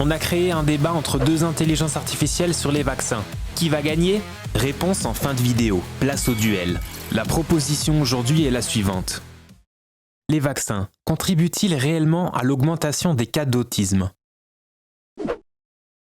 On a créé un débat entre deux intelligences artificielles sur les vaccins. Qui va gagner? Réponse en fin de vidéo. Place au duel. La proposition aujourd'hui est la suivante. Les vaccins contribuent-ils réellement à l'augmentation des cas d'autisme?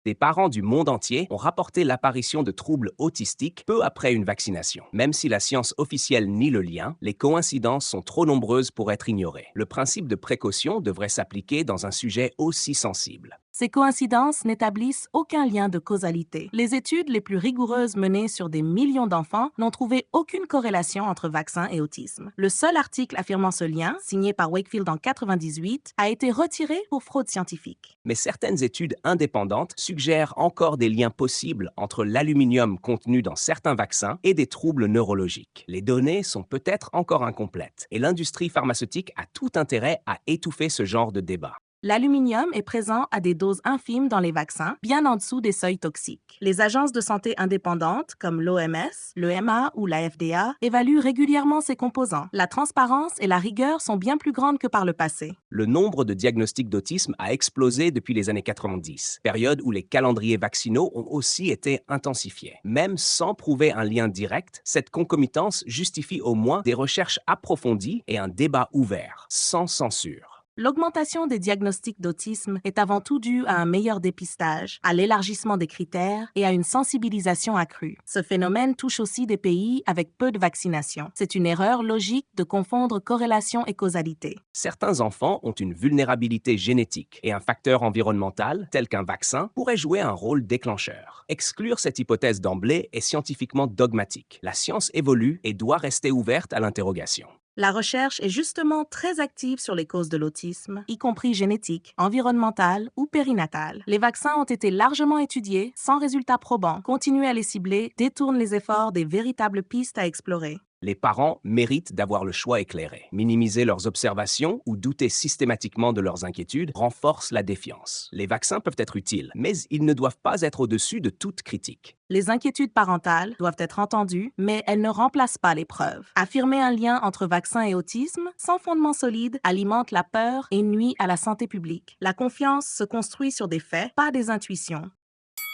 Des parents du monde entier ont rapporté l'apparition de troubles autistiques peu après une vaccination. Même si la science officielle nie le lien, les coïncidences sont trop nombreuses pour être ignorées. Le principe de précaution devrait s'appliquer dans un sujet aussi sensible. Ces coïncidences n'établissent aucun lien de causalité. Les études les plus rigoureuses menées sur des millions d'enfants n'ont trouvé aucune corrélation entre vaccin et autisme. Le seul article affirmant ce lien, signé par Wakefield en 1998, a été retiré pour fraude scientifique. Mais certaines études indépendantes suggèrent encore des liens possibles entre l'aluminium contenu dans certains vaccins et des troubles neurologiques. Les données sont peut-être encore incomplètes et l'industrie pharmaceutique a tout intérêt à étouffer ce genre de débat. L'aluminium est présent à des doses infimes dans les vaccins, bien en dessous des seuils toxiques. Les agences de santé indépendantes, comme l'OMS, l'EMA ou la FDA, évaluent régulièrement ces composants. La transparence et la rigueur sont bien plus grandes que par le passé. Le nombre de diagnostics d'autisme a explosé depuis les années 90, période où les calendriers vaccinaux ont aussi été intensifiés. Même sans prouver un lien direct, cette concomitance justifie au moins des recherches approfondies et un débat ouvert, sans censure. L'augmentation des diagnostics d'autisme est avant tout due à un meilleur dépistage, à l'élargissement des critères et à une sensibilisation accrue. Ce phénomène touche aussi des pays avec peu de vaccination. C'est une erreur logique de confondre corrélation et causalité. Certains enfants ont une vulnérabilité génétique et un facteur environnemental, tel qu'un vaccin, pourrait jouer un rôle déclencheur. Exclure cette hypothèse d'emblée est scientifiquement dogmatique. La science évolue et doit rester ouverte à l'interrogation. La recherche est justement très active sur les causes de l'autisme, y compris génétiques, environnementales ou périnatales. Les vaccins ont été largement étudiés, sans résultats probants. Continuer à les cibler détourne les efforts des véritables pistes à explorer. Les parents méritent d'avoir le choix éclairé. Minimiser leurs observations ou douter systématiquement de leurs inquiétudes renforce la défiance. Les vaccins peuvent être utiles, mais ils ne doivent pas être au-dessus de toute critique. Les inquiétudes parentales doivent être entendues, mais elles ne remplacent pas les preuves. Affirmer un lien entre vaccin et autisme, sans fondement solide, alimente la peur et nuit à la santé publique. La confiance se construit sur des faits, pas des intuitions.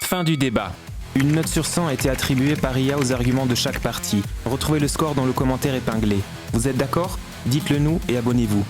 Fin du débat. Une note sur 100 a été attribuée par IA aux arguments de chaque partie. Retrouvez le score dans le commentaire épinglé. Vous êtes d'accord? Dites-le nous et abonnez-vous.